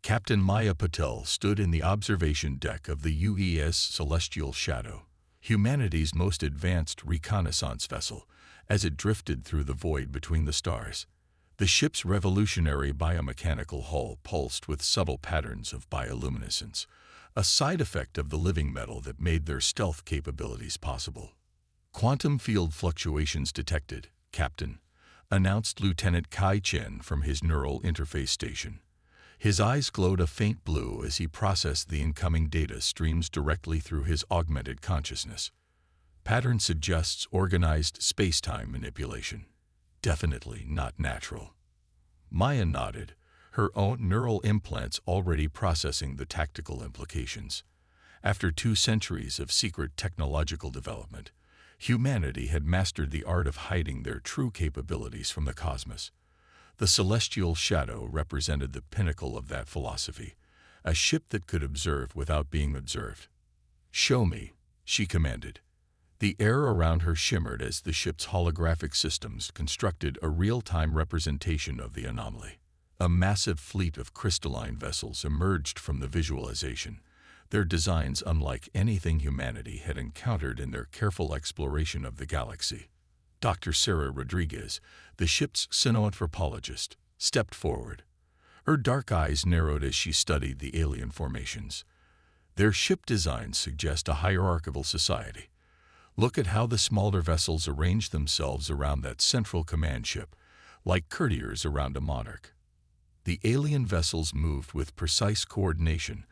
Captain Maya Patel stood in the observation deck of the UES Celestial Shadow, humanity's most advanced reconnaissance vessel, as it drifted through the void between the stars. The ship's revolutionary biomechanical hull pulsed with subtle patterns of bioluminescence, a side effect of the living metal that made their stealth capabilities possible. "Quantum field fluctuations detected, Captain," announced Lieutenant Kai Chen from his neural interface station. His eyes glowed a faint blue as he processed the incoming data streams directly through his augmented consciousness. "Pattern suggests organized space-time manipulation. Definitely not natural." Maya nodded, her own neural implants already processing the tactical implications. After 2 centuries of secret technological development, humanity had mastered the art of hiding their true capabilities from the cosmos. The Celestial Shadow represented the pinnacle of that philosophy, a ship that could observe without being observed. "Show me," she commanded. The air around her shimmered as the ship's holographic systems constructed a real-time representation of the anomaly. A massive fleet of crystalline vessels emerged from the visualization, their designs unlike anything humanity had encountered in their careful exploration of the galaxy. Dr. Sarah Rodriguez, the ship's xenoanthropologist, stepped forward. Her dark eyes narrowed as she studied the alien formations. "Their ship designs suggest a hierarchical society. Look at how the smaller vessels arrange themselves around that central command ship, like courtiers around a monarch." The alien vessels moved with precise coordination,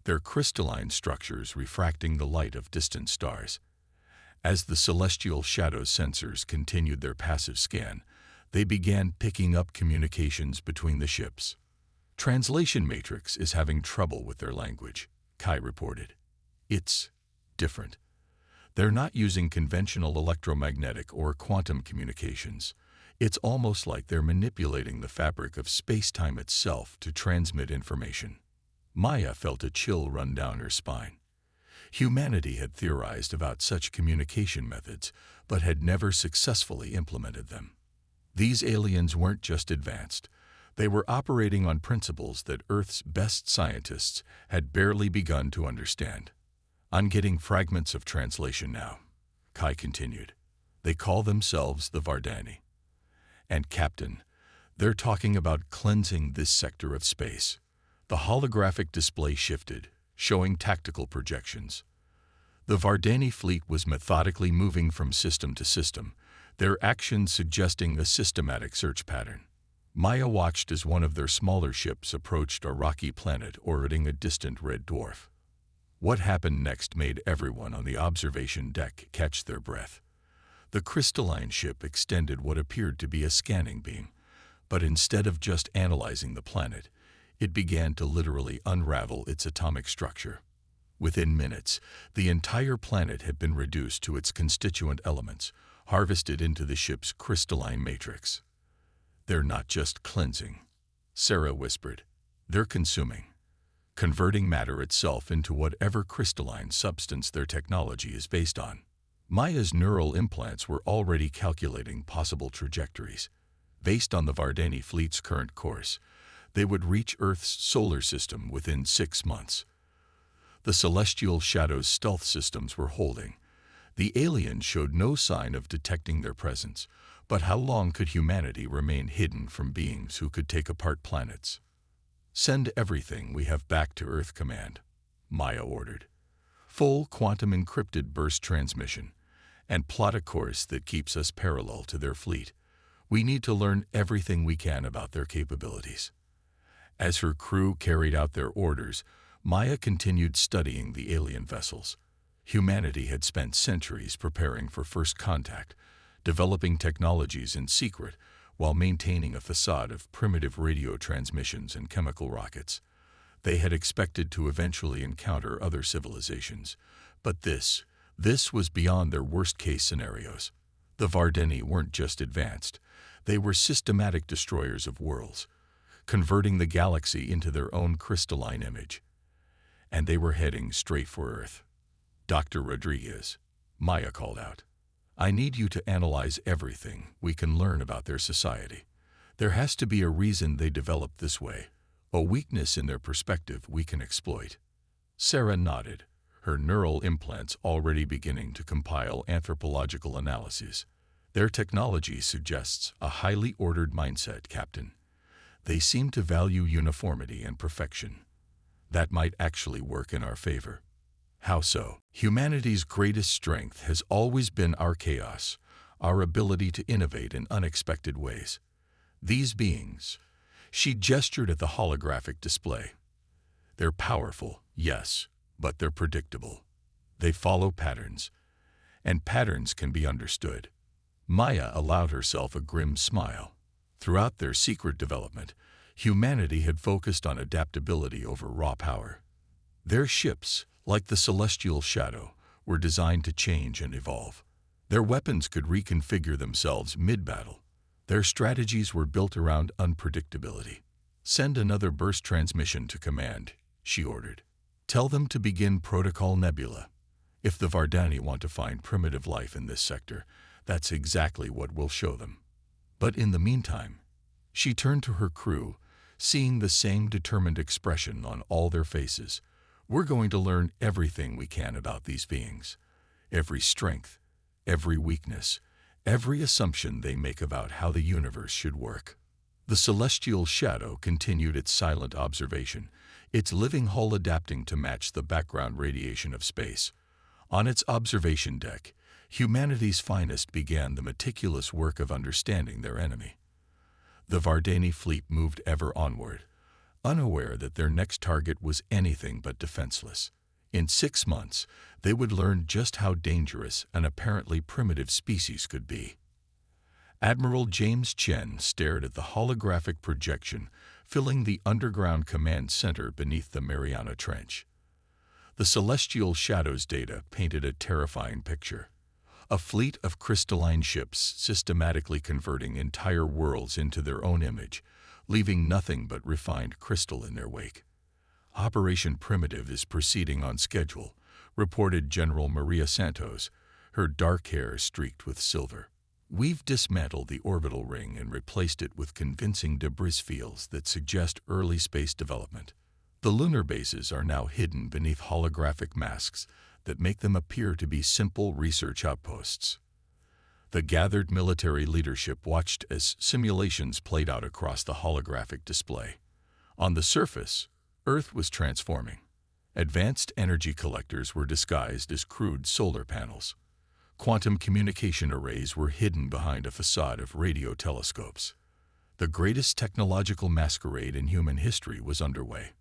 their crystalline structures refracting the light of distant stars. As the Celestial Shadow's sensors continued their passive scan, they began picking up communications between the ships. "Translation Matrix is having trouble with their language," Kai reported. "It's different. They're not using conventional electromagnetic or quantum communications. It's almost like they're manipulating the fabric of space-time itself to transmit information." Maya felt a chill run down her spine. Humanity had theorized about such communication methods, but had never successfully implemented them. These aliens weren't just advanced. They were operating on principles that Earth's best scientists had barely begun to understand. "I'm getting fragments of translation now," Kai continued. "They call themselves the Vardani. And Captain, they're talking about cleansing this sector of space." The holographic display shifted, showing tactical projections. The Vardani fleet was methodically moving from system to system, their actions suggesting a systematic search pattern. Maya watched as one of their smaller ships approached a rocky planet orbiting a distant red dwarf. What happened next made everyone on the observation deck catch their breath. The crystalline ship extended what appeared to be a scanning beam, but instead of just analyzing the planet, it began to literally unravel its atomic structure. Within minutes, the entire planet had been reduced to its constituent elements, harvested into the ship's crystalline matrix. "They're not just cleansing," Sarah whispered. "They're consuming, converting matter itself into whatever crystalline substance their technology is based on." Maya's neural implants were already calculating possible trajectories. Based on the Vardani fleet's current course, they would reach Earth's solar system within 6 months. The Celestial Shadow's stealth systems were holding. The aliens showed no sign of detecting their presence, but how long could humanity remain hidden from beings who could take apart planets? "Send everything we have back to Earth Command," Maya ordered. "Full quantum encrypted burst transmission, and plot a course that keeps us parallel to their fleet. We need to learn everything we can about their capabilities." As her crew carried out their orders, Maya continued studying the alien vessels. Humanity had spent centuries preparing for first contact, developing technologies in secret while maintaining a facade of primitive radio transmissions and chemical rockets. They had expected to eventually encounter other civilizations, but this was beyond their worst-case scenarios. The Vardani weren't just advanced, they were systematic destroyers of worlds, converting the galaxy into their own crystalline image. And they were heading straight for Earth. "Dr. Rodriguez," Maya called out, "I need you to analyze everything we can learn about their society. There has to be a reason they developed this way, A weakness in their perspective we can exploit. Sarah nodded, her neural implants already beginning to compile anthropological analyses. Their technology suggests a highly ordered mindset, Captain. They seem to value uniformity and perfection. That might actually work in our favor. How so? Humanity's greatest strength has always been our chaos, our ability to innovate in unexpected ways. These beings, she gestured at the holographic display. They're powerful, yes, but they're predictable. They follow patterns, and patterns can be understood. Maya allowed herself a grim smile. Throughout their secret development, humanity had focused on adaptability over raw power. Their ships, like the Celestial Shadow, were designed to change and evolve. Their weapons could reconfigure themselves mid-battle. Their strategies were built around unpredictability. "Send another burst transmission to command," she ordered. "Tell them to begin Protocol Nebula. If the Vardani want to find primitive life in this sector, that's exactly what we'll show them. But in the meantime," she turned to her crew, seeing the same determined expression on all their faces, "we're going to learn everything we can about these beings. Every strength, every weakness, every assumption they make about how the universe should work." The Celestial Shadow continued its silent observation, its living hull adapting to match the background radiation of space. On its observation deck, humanity's finest began the meticulous work of understanding their enemy. The Vardani fleet moved ever onward, unaware that their next target was anything but defenseless. In 6 months, they would learn just how dangerous an apparently primitive species could be. Admiral James Chen stared at the holographic projection filling the underground command center beneath the Mariana Trench. The Celestial Shadow's data painted a terrifying picture. A fleet of crystalline ships systematically converting entire worlds into their own image, leaving nothing but refined crystal in their wake. "Operation Primitive is proceeding on schedule," reported General Maria Santos, her dark hair streaked with silver. "We've dismantled the orbital ring and replaced it with convincing debris fields that suggest early space development. The lunar bases are now hidden beneath holographic masks that make them appear to be simple research outposts." The gathered military leadership watched as simulations played out across the holographic display. On the surface, Earth was transforming. Advanced energy collectors were disguised as crude solar panels. Quantum communication arrays were hidden behind a facade of radio telescopes. The greatest technological masquerade in human history was underway.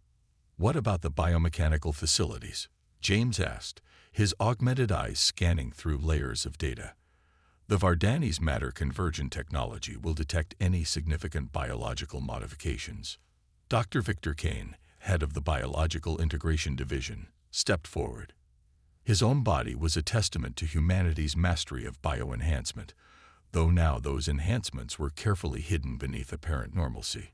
"What about the biomechanical facilities?" James asked, his augmented eyes scanning through layers of data. "The Vardani's matter-convergent technology will detect any significant biological modifications." Dr. Victor Kane, head of the Biological Integration Division, stepped forward. His own body was a testament to humanity's mastery of bioenhancement, though now those enhancements were carefully hidden beneath apparent normalcy.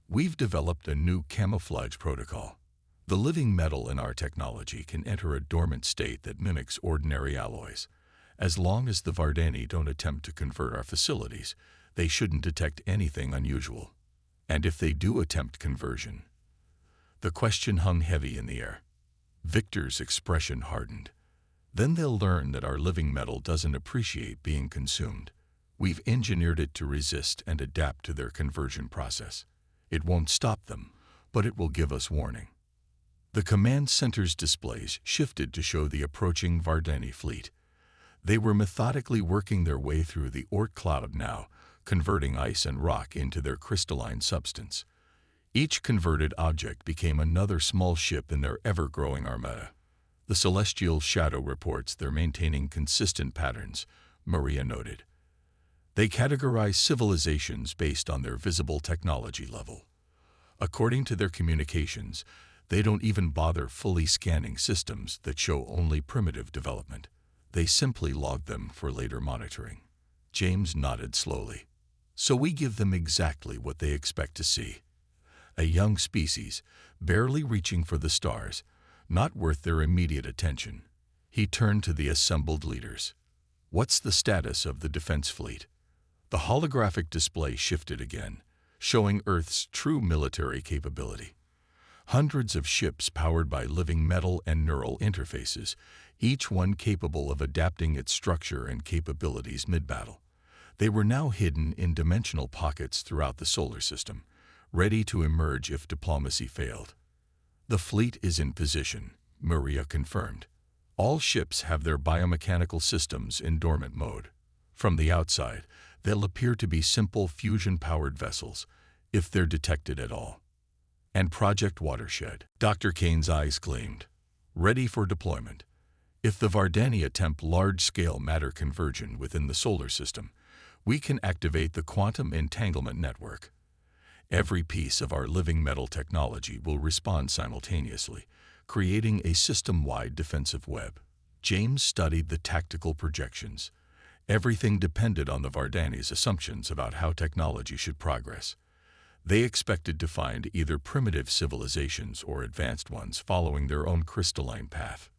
"We've developed a new camouflage protocol. The living metal in our technology can enter a dormant state that mimics ordinary alloys. As long as the Vardani don't attempt to convert our facilities, they shouldn't detect anything unusual. And if they do attempt conversion..." The question hung heavy in the air. Victor's expression hardened. "Then they'll learn that our living metal doesn't appreciate being consumed. We've engineered it to resist and adapt to their conversion process. It won't stop them, but it will give us warning." The command center's displays shifted to show the approaching Vardani fleet. They were methodically working their way through the Oort cloud now, converting ice and rock into their crystalline substance. Each converted object became another small ship in their ever-growing armada. "The Celestial Shadow reports they're maintaining consistent patterns," Maria noted. "They categorize civilizations based on their visible technology level. According to their communications, they don't even bother fully scanning systems that show only primitive development. They simply log them for later monitoring." James nodded slowly. "So we give them exactly what they expect to see. A young species, barely reaching for the stars, not worth their immediate attention." He turned to the assembled leaders. "What's the status of the defense fleet?" The holographic display shifted again, showing Earth's true military capability. Hundreds of ships powered by living metal and neural interfaces, each one capable of adapting its structure and capabilities mid-battle. They were now hidden in dimensional pockets throughout the solar system, ready to emerge if diplomacy failed. The fleet is in position, Maria confirmed. All ships have their biomechanical systems in dormant mode. From the outside, they'll appear to be simple fusion-powered vessels, if they're detected at all. And Project Watershed. Dr. Kane's eyes gleamed. Ready for deployment. If the Vardani attempt large-scale matter conversion within the solar system, we can activate the quantum entanglement network. Every piece of our living metal technology will respond simultaneously, creating a system-wide defensive web. James studied the tactical projections. Everything depended on the Vardani's assumptions about how technology should progress. They expected to find either primitive civilizations or advanced ones following their own crystalline path.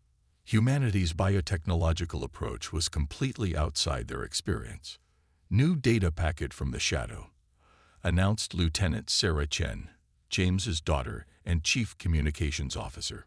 Humanity's biotechnological approach was completely outside their experience. New data packet from the shadow, announced Lieutenant Sarah Chen, James's daughter and Chief Communications Officer.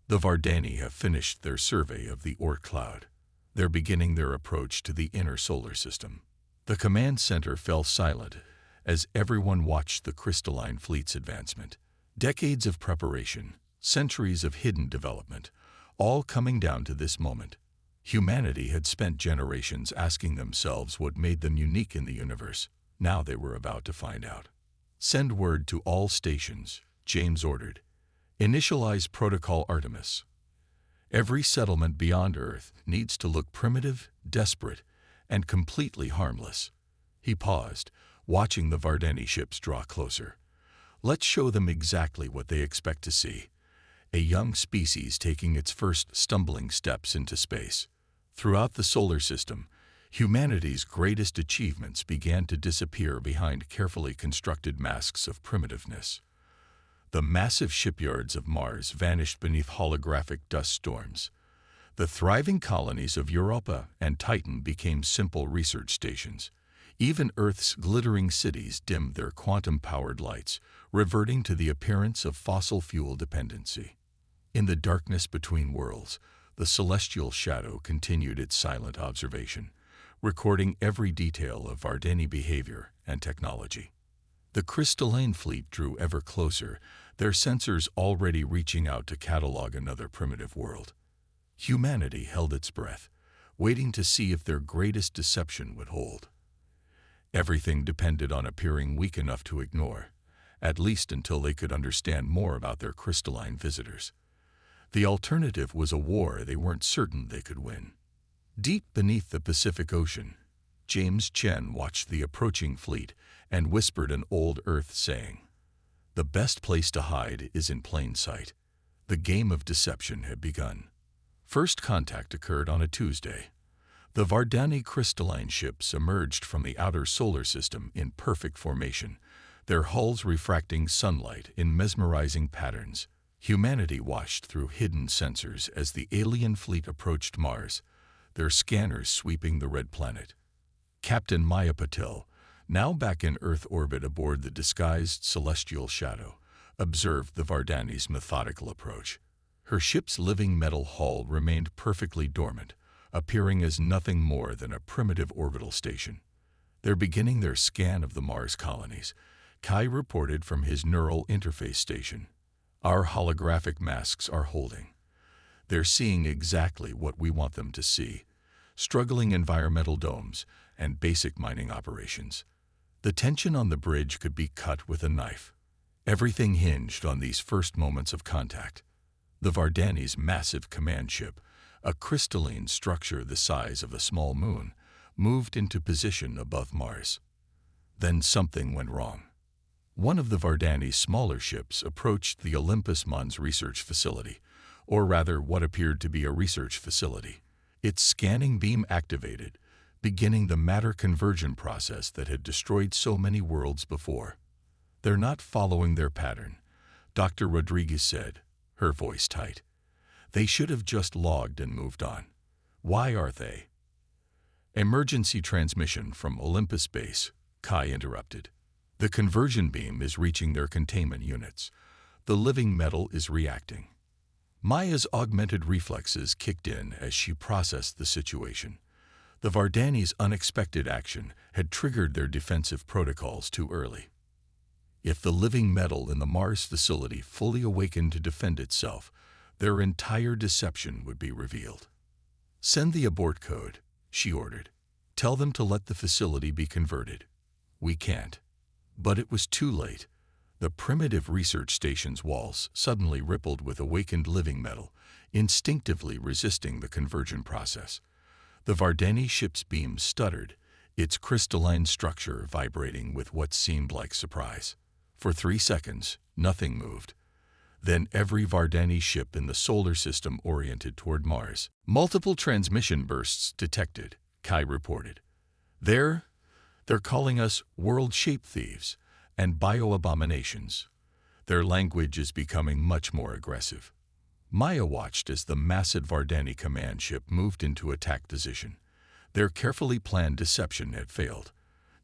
The Vardani have finished their survey of the Oort cloud. They're beginning their approach to the inner solar system. The command center fell silent as everyone watched the crystalline fleet's advancement. Decades of preparation, centuries of hidden development, all coming down to this moment. Humanity had spent generations asking themselves what made them unique in the universe. Now they were about to find out. Send word to all stations, James ordered. Initialize Protocol Artemis. Every settlement beyond Earth needs to look primitive, desperate, and completely harmless. He paused, watching the Vardani ships draw closer. Let's show them exactly what they expect to see. A young species taking its first stumbling steps into space. Throughout the solar system, humanity's greatest achievements began to disappear behind carefully constructed masks of primitiveness. The massive shipyards of Mars vanished beneath holographic dust storms. The thriving colonies of Europa and Titan became simple research stations. Even Earth's glittering cities dimmed their quantum-powered lights, reverting to the appearance of fossil fuel dependency. In the darkness between worlds, the celestial shadow continued its silent observation, recording every detail of Vardani behavior and technology. The crystalline fleet drew ever closer, their sensors already reaching out to catalog another primitive world. Humanity held its breath, waiting to see if their greatest deception would hold. Everything depended on appearing weak enough to ignore, at least until they could understand more about their crystalline visitors. The alternative was a war they weren't certain they could win. Deep beneath the Pacific Ocean, James Chen watched the approaching fleet and whispered an old Earth saying, "The best place to hide is in plain sight." The game of deception had begun. First contact occurred on a Tuesday. The Vardani crystalline ships emerged from the outer solar system in perfect formation, their hulls refracting sunlight in mesmerizing patterns. Humanity watched through hidden sensors as the alien fleet approached Mars, their scanners sweeping the red planet. Captain Maya Patil, now back in Earth orbit aboard the disguised celestial shadow, observed the Vardani's methodical approach. Her ship's living metal hull remained perfectly dormant, appearing as nothing more than a primitive orbital station. They're beginning their scan of the Mars colonies, Kai reported from his neural interface station. Our holographic masks are holding. They're seeing exactly what we want them to see: struggling environmental domes and basic mining operations. The tension on the bridge could be cut with a knife. Everything hinged on these first moments of contact. The Vardani's massive command ship, a crystalline structure the size of a small moon, moved into position above Mars. Then something went wrong. One of the Vardani's smaller ships approached the Olympus Mons research facility, or rather what appeared to be a research facility. Its scanning beam activated, beginning the matter conversion process that had destroyed so many worlds before. "They're not following their pattern," Dr. Rodriguez said, her voice tight. "They should have just logged and moved on. Why are they?" "Emergency transmission from Olympus Base," Kai interrupted. The conversion beam is reaching their containment units. The living metal is reacting. Maya's augmented reflexes kicked in as she processed the situation. The Vardani's unexpected action had triggered their defensive protocols too early. If the living metal in the Mars facility fully awakened to defend itself, their entire deception would be revealed. "Send the abort code," she ordered. "Tell them to let the facility be converted." "We can't." But it was too late. The primitive research station's walls suddenly rippled with awakened living metal, instinctively resisting the conversion process. The Vardani ship's beam stuttered, its crystalline structure vibrating with what seemed like surprise. For 3 seconds, nothing moved. Then every Vardani ship in the solar system oriented toward Mars. "Multiple transmission bursts detected," Kai reported. They're calling us world shape thieves and bio-abominations. Their language is becoming much more aggressive. Maya watched as the massive Vardani command ship moved into attack position. Their carefully planned deception had failed.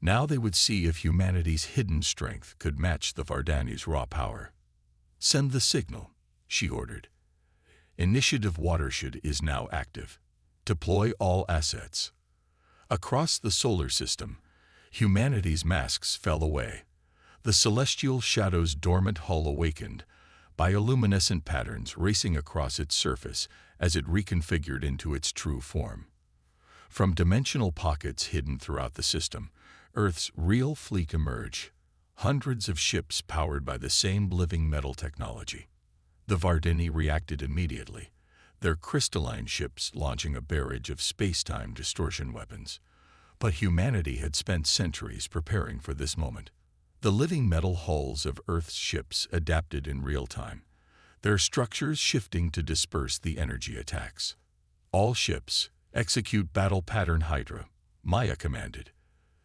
Now they would see if humanity's hidden strength could match the Vardani's raw power. "Send the signal," she ordered. "Initiative Watershed is now active. Deploy all assets." Across the solar system, humanity's masks fell away. The celestial shadow's dormant hull awakened, bioluminescent patterns racing across its surface as it reconfigured into its true form. From dimensional pockets hidden throughout the system, Earth's real fleet emerged, hundreds of ships powered by the same living metal technology. The Vardani reacted immediately, their crystalline ships launching a barrage of space-time distortion weapons. But humanity had spent centuries preparing for this moment. The living metal hulls of Earth's ships adapted in real time, their structures shifting to disperse the energy attacks. "All ships, execute battle pattern Hydra," Maya commanded.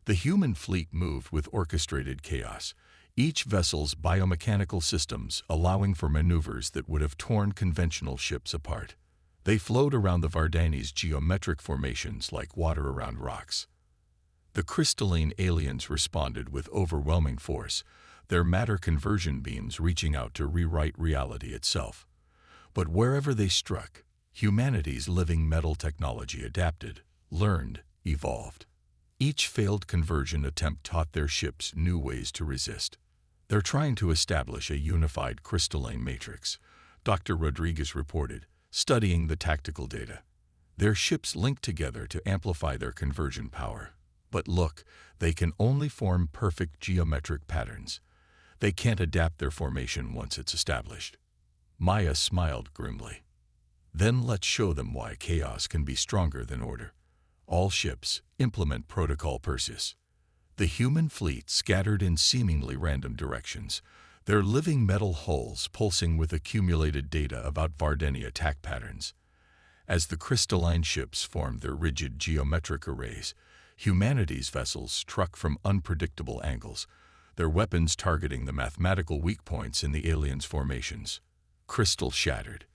The human fleet moved with orchestrated chaos, each vessel's biomechanical systems allowing for maneuvers that would have torn conventional ships apart. They flowed around the Vardani's geometric formations like water around rocks. The crystalline aliens responded with overwhelming force, their matter conversion beams reaching out to rewrite reality itself. But wherever they struck, humanity's living metal technology adapted, learned, evolved. Each failed conversion attempt taught their ships new ways to resist. "They're trying to establish a unified crystalline matrix," Dr. Rodriguez reported, studying the tactical data. "Their ships link together to amplify their conversion power. But look, they can only form perfect geometric patterns. They can't adapt their formation once it's established." Maya smiled grimly. "Then let's show them why chaos can be stronger than order. All ships, implement Protocol Perseus." The human fleet scattered in seemingly random directions, their living metal hulls pulsing with accumulated data about Vardani attack patterns. As the crystalline ships formed their rigid geometric arrays, humanity's vessels struck from unpredictable angles, their weapons targeting the mathematical weak points in the aliens' formations. Crystal shattered.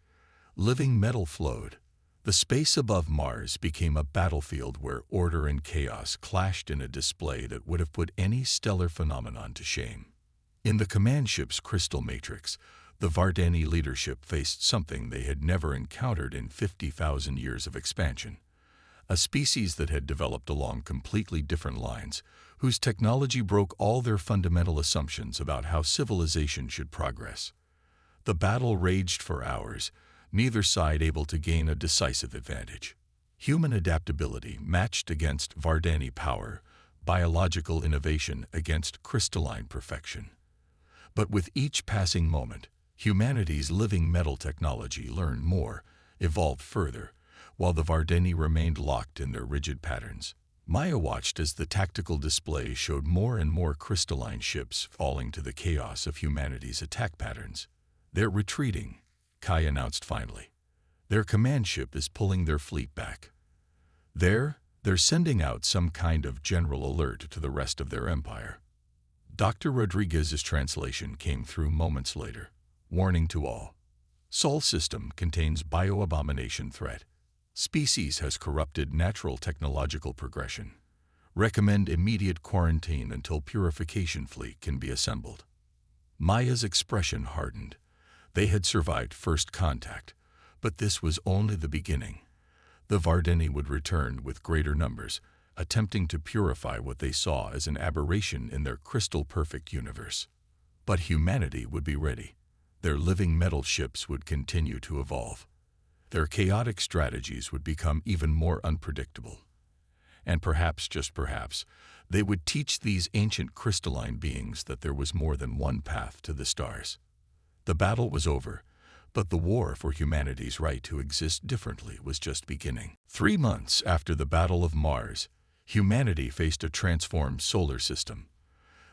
Living metal flowed. The space above Mars became a battlefield where order and chaos clashed in a display that would have put any stellar phenomenon to shame. In the command ship's crystal matrix, the Vardani leadership faced something they had never encountered in 50,000 years of expansion. A species that had developed along completely different lines, whose technology broke all their fundamental assumptions about how civilization should progress. The battle raged for hours, neither side able to gain a decisive advantage. Human adaptability matched against Vardani power, biological innovation against crystalline perfection. But with each passing moment, humanity's living metal technology learned more, evolved further, while the Vardani remained locked in their rigid patterns. Maya watched as the tactical display showed more and more crystalline ships falling to the chaos of humanity's attack patterns. "They're retreating," Kai announced finally. "Their command ship is pulling their fleet back. They're sending out some kind of general alert to the rest of their empire." Dr. Rodriguez's translation came through moments later. "Warning to all. Sol system contains bio-abomination threat. Species has corrupted natural technological progression. Recommend immediate quarantine until purification fleet can be assembled. Maya's expression hardened. They had survived first contact, but this was only the beginning. The Vardeni would return with greater numbers, attempting to purify what they saw as an aberration in their crystal-perfect universe. But humanity would be ready. Their living metal ships would continue to evolve. Their chaotic strategies would become even more unpredictable. And perhaps, just perhaps, they would teach these ancient crystalline beings that there was more than one path to the stars. The battle was over, but the war for humanity's right to exist differently was just beginning. 3 months after the Battle of Mars, humanity faced a transformed solar system.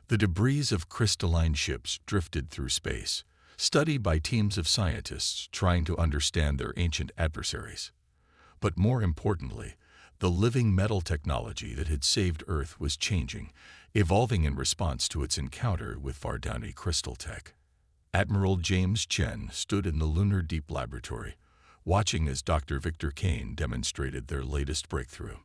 The debris of crystalline ships drifted through space, studied by teams of scientists trying to understand their ancient adversaries. But more importantly, the living metal technology that had saved Earth was changing, evolving in response to its encounter with Vardani crystal tech. Admiral James Chen stood in the Lunar Deep Laboratory, watching as Dr. Victor Kane demonstrated their latest breakthrough.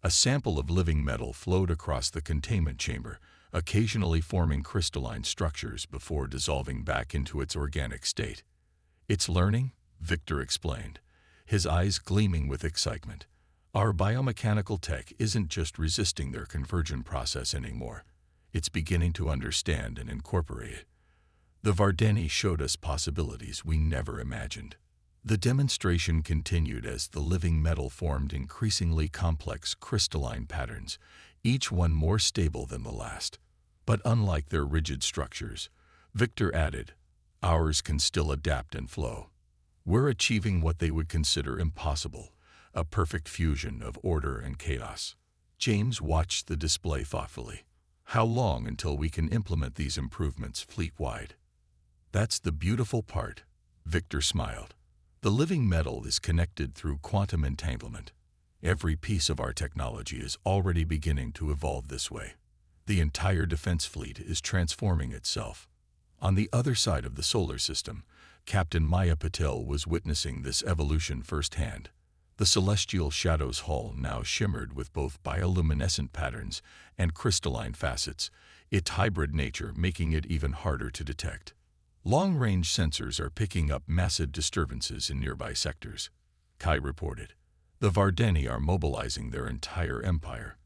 A sample of living metal flowed across the containment chamber, occasionally forming crystalline structures before dissolving back into its organic state. "It's learning," Victor explained, his eyes gleaming with excitement. "Our biomechanical tech isn't just resisting their conversion process anymore. It's beginning to understand and incorporate it." The Vardeni showed us possibilities we never imagined. The demonstration continued as the living metal formed increasingly complex crystalline patterns, each one more stable than the last. But unlike their rigid structures, Victor added, "Ours can still adapt and flow. We're achieving what they would consider impossible, a perfect fusion of order and chaos." James watched the display thoughtfully. "How long until we can implement these improvements fleet-wide?" "That's the beautiful part," Victor smiled. "The living metal is connected through quantum entanglement. Every piece of our technology is already beginning to evolve this way. The entire defense fleet is transforming itself." On the other side of the solar system, Captain Maya Patel was witnessing this evolution firsthand. The celestial shadow's hull now shimmered with both bioluminescent patterns and crystalline facets, its hybrid nature making it even harder to detect. Long-range sensors are picking up massive disturbances in nearby sectors, Kai reported. The Vardeni are mobilizing their entire empire.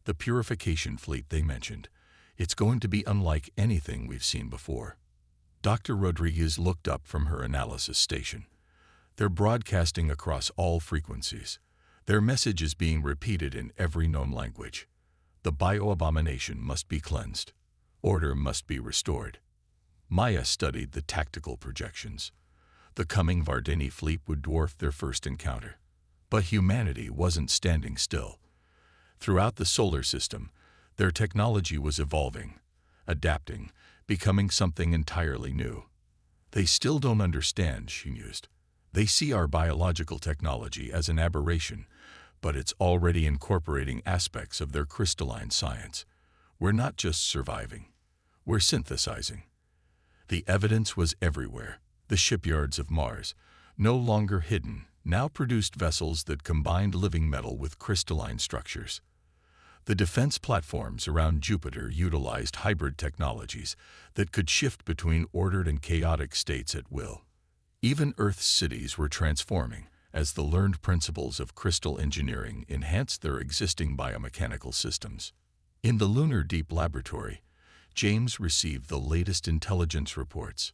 The purification fleet they mentioned, it's going to be unlike anything we've seen before. Dr. Rodriguez looked up from her analysis station. They're broadcasting across all frequencies. Their message is being repeated in every known language. The bioabomination must be cleansed. Order must be restored. Maya studied the tactical projections. The coming Vardeni fleet would dwarf their first encounter. But humanity wasn't standing still. Throughout the solar system, their technology was evolving, adapting, becoming something entirely new. "They still don't understand," she mused. "They see our biological technology as an aberration, but it's already incorporating aspects of their crystalline science. We're not just surviving. We're synthesizing." The evidence was everywhere. The shipyards of Mars, no longer hidden, now produced vessels that combined living metal with crystalline structures. The defense platforms around Jupiter utilized hybrid technologies that could shift between ordered and chaotic states at will. Even Earth's cities were transforming as the learned principles of crystal engineering enhanced their existing biomechanical systems. In the Lunar Deep Laboratory, James received the latest intelligence reports.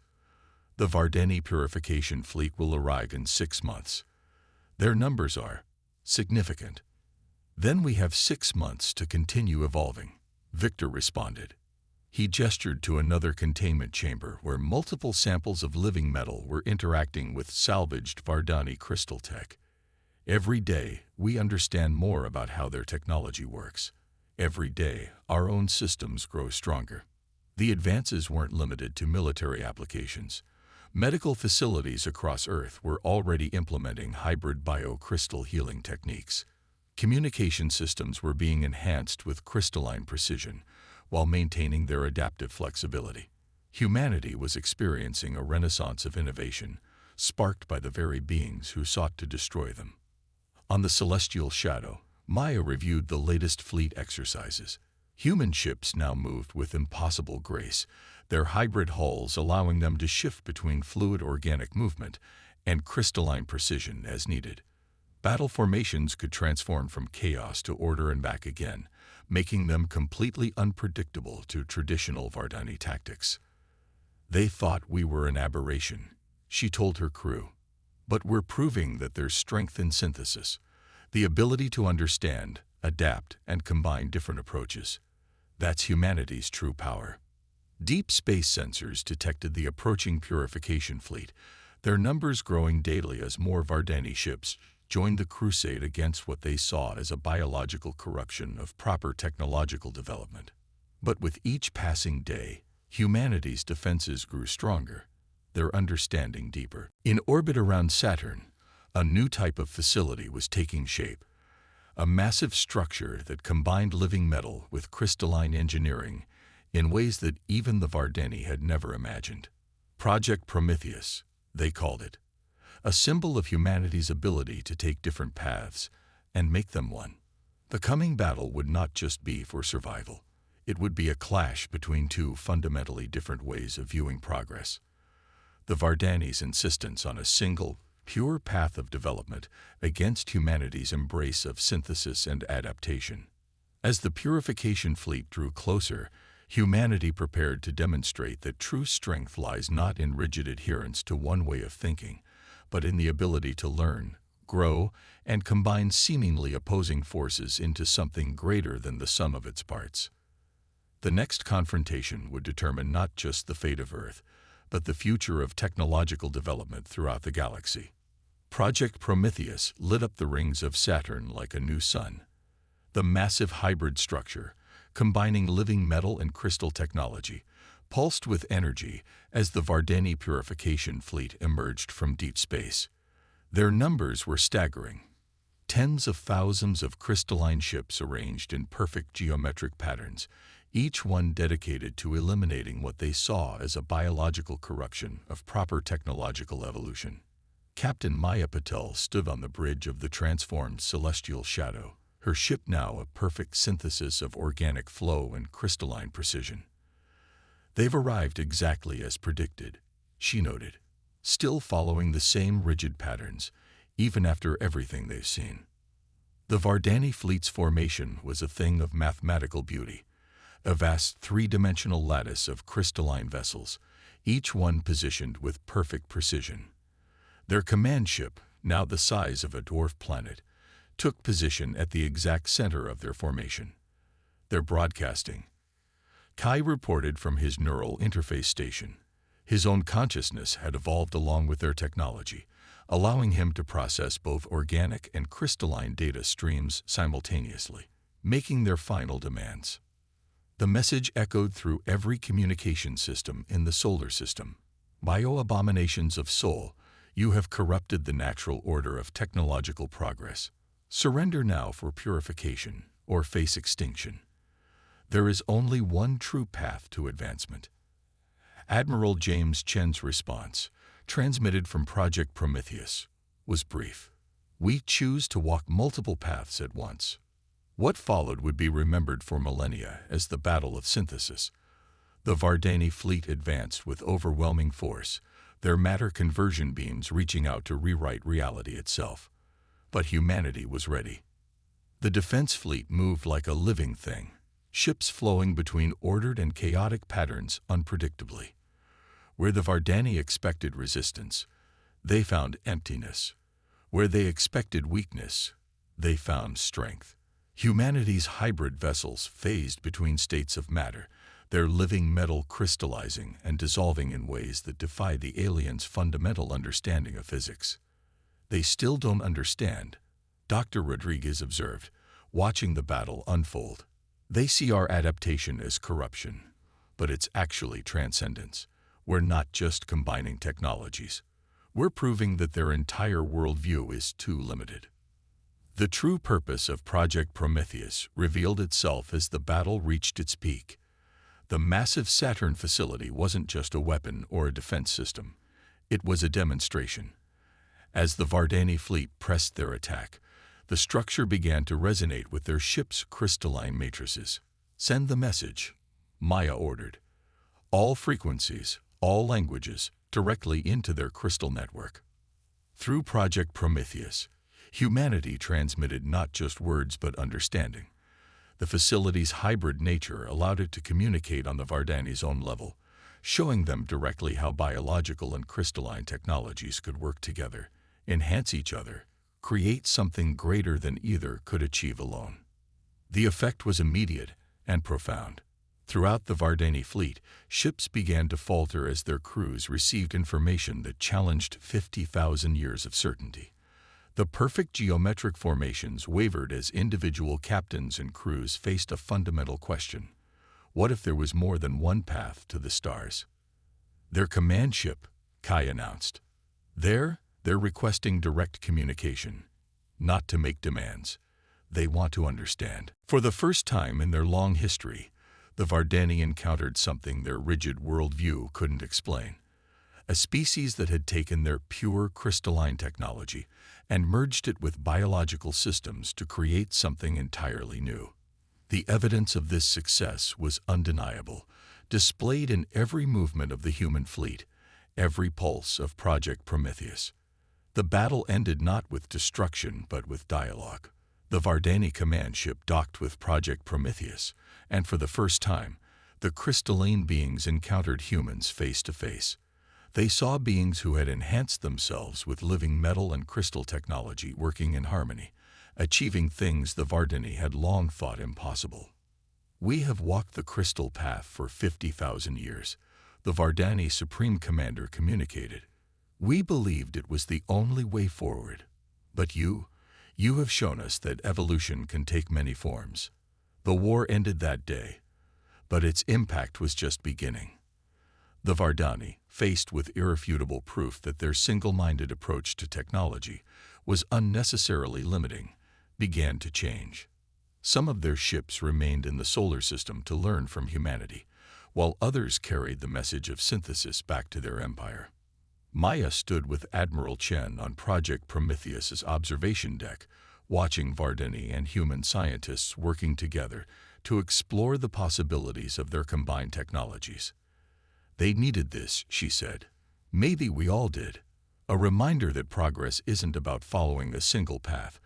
The Vardeni purification fleet will arrive in 6 months. Their numbers are significant. Then we have 6 months to continue evolving, Victor responded. He gestured to another containment chamber where multiple samples of living metal were interacting with salvaged Vardani crystal tech. Every day, we understand more about how their technology works. Every day, our own systems grow stronger. The advances weren't limited to military applications. Medical facilities across Earth were already implementing hybrid biocrystal healing techniques. Communication systems were being enhanced with crystalline precision while maintaining their adaptive flexibility. Humanity was experiencing a renaissance of innovation, sparked by the very beings who sought to destroy them. On the celestial shadow, Maya reviewed the latest fleet exercises. Human ships now moved with impossible grace, their hybrid hulls allowing them to shift between fluid organic movement and crystalline precision as needed. Battle formations could transform from chaos to order and back again, making them completely unpredictable to traditional Vardani tactics. "They thought we were an aberration," she told her crew. "But we're proving that there's strength in synthesis, the ability to understand, adapt, and combine different approaches. That's humanity's true power." Deep space sensors detected the approaching purification fleet, their numbers growing daily as more Vardani ships joined the crusade against what they saw as a biological corruption of proper technological development. But with each passing day, humanity's defenses grew stronger, their understanding deeper. In orbit around Saturn, a new type of facility was taking shape, a massive structure that combined living metal with crystalline engineering in ways that even the Vardani had never imagined. Project Prometheus, they called it, a symbol of humanity's ability to take different paths and make them one. The coming battle would not just be for survival. It would be a clash between two fundamentally different ways of viewing progress. The Vardani's insistence on a single, pure path of development against humanity's embrace of synthesis and adaptation. As the purification fleet drew closer, humanity prepared to demonstrate that true strength lies not in rigid adherence to one way of thinking, but in the ability to learn, grow, and combine seemingly opposing forces into something greater than the sum of its parts. The next confrontation would determine not just the fate of Earth, but the future of technological development throughout the galaxy. Project Prometheus lit up the rings of Saturn like a new sun. The massive hybrid structure, combining living metal and crystal technology, pulsed with energy as the Vardani purification fleet emerged from deep space. Their numbers were staggering. Tens of thousands of crystalline ships arranged in perfect geometric patterns, each one dedicated to eliminating what they saw as a biological corruption of proper technological evolution. Captain Maya Patel stood on the bridge of the transformed celestial shadow, her ship now a perfect synthesis of organic flow and crystalline precision. "They've arrived exactly as predicted," she noted, "still following the same rigid patterns, even after everything they've seen." The Vardani fleet's formation was a thing of mathematical beauty, a vast three-dimensional lattice of crystalline vessels, each one positioned with perfect precision. Their command ship, now the size of a dwarf planet, took position at the exact center of their formation. Their broadcasting. Kai reported from his neural interface station. His own consciousness had evolved along with their technology, allowing him to process both organic and crystalline data streams simultaneously, making their final demands. The message echoed through every communication system in the solar system. "Bio-abominations of Sol, you have corrupted the natural order of technological progress. Surrender now for purification or face extinction. There is only one true path to advancement." Admiral James Chen's response, transmitted from Project Prometheus, was brief. "We choose to walk multiple paths at once." What followed would be remembered for millennia as the Battle of Synthesis. The Vardani fleet advanced with overwhelming force, their matter conversion beams reaching out to rewrite reality itself. But humanity was ready. The defense fleet moved like a living thing, ships flowing between ordered and chaotic patterns unpredictably. Where the Vardani expected resistance, they found emptiness. Where they expected weakness, they found strength. Humanity's hybrid vessels phased between states of matter, their living metal crystallizing and dissolving in ways that defy the aliens' fundamental understanding of physics. "They still don't understand," Dr. Rodriguez observed, watching the battle unfold. "They see our adaptation as corruption, but it's actually transcendence. We're not just combining technologies. We're proving that their entire worldview is too limited." The true purpose of Project Prometheus revealed itself as the battle reached its peak. The massive Saturn facility wasn't just a weapon or a defense system. It was a demonstration. As the Vardani fleet pressed their attack, The structure began to resonate with their ship's crystalline matrices. "Send the message," Maya ordered. "All frequencies, all languages, directly into their crystal network." Through Project Prometheus, humanity transmitted not just words but understanding. The facility's hybrid nature allowed it to communicate on the Vardani's own level, showing them directly how biological and crystalline technologies could work together, enhance each other, create something greater than either could achieve alone. The effect was immediate and profound. Throughout the Vardani fleet, ships began to falter as their crews received information that challenged 50,000 years of certainty. The perfect geometric formations wavered as individual captains and crews faced a fundamental question. What if there was more than one path to the stars? "Their command ship," Kai announced. They're requesting direct communication, not to make demands. They want to understand." For the first time in their long history, the Vardani encountered something their rigid worldview couldn't explain. A species that had taken their pure crystalline technology and merged it with biological systems to create something entirely new. The evidence of this success was undeniable, displayed in every movement of the human fleet, every pulse of Project Prometheus. The battle ended not with destruction but with dialogue. The Vardani command ship docked with Project Prometheus, and for the first time, the crystalline beings encountered humans face to face. They saw beings who had enhanced themselves with living metal and crystal technology working in harmony, achieving things the Vardani had long thought impossible. "We have walked the crystal path for 50,000 years, the Vardani Supreme Commander communicated. "We believed it was the only way forward. But you have shown us that evolution can take many forms." The war ended that day, but its impact was just beginning. The Vardani, faced with irrefutable proof that their single-minded approach to technology was unnecessarily limiting, began to change. Some of their ships remained in the solar system to learn from humanity, while others carried the message of synthesis back to their empire. Maya stood with Admiral Chen on Project Prometheus's observation deck, watching Vardani and human scientists working together to explore the possibilities of their combined technologies. "They needed this," she said. "Maybe we all did. A reminder that progress isn't about following a single path.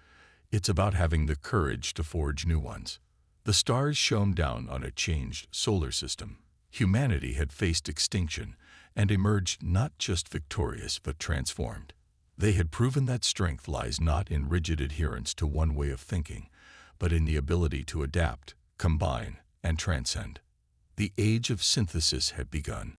It's about having the courage to forge new ones." The stars shone down on a changed solar system. Humanity had faced extinction and emerged not just victorious but transformed. They had proven that strength lies not in rigid adherence to one way of thinking, but in the ability to adapt, combine, and transcend. The age of synthesis had begun.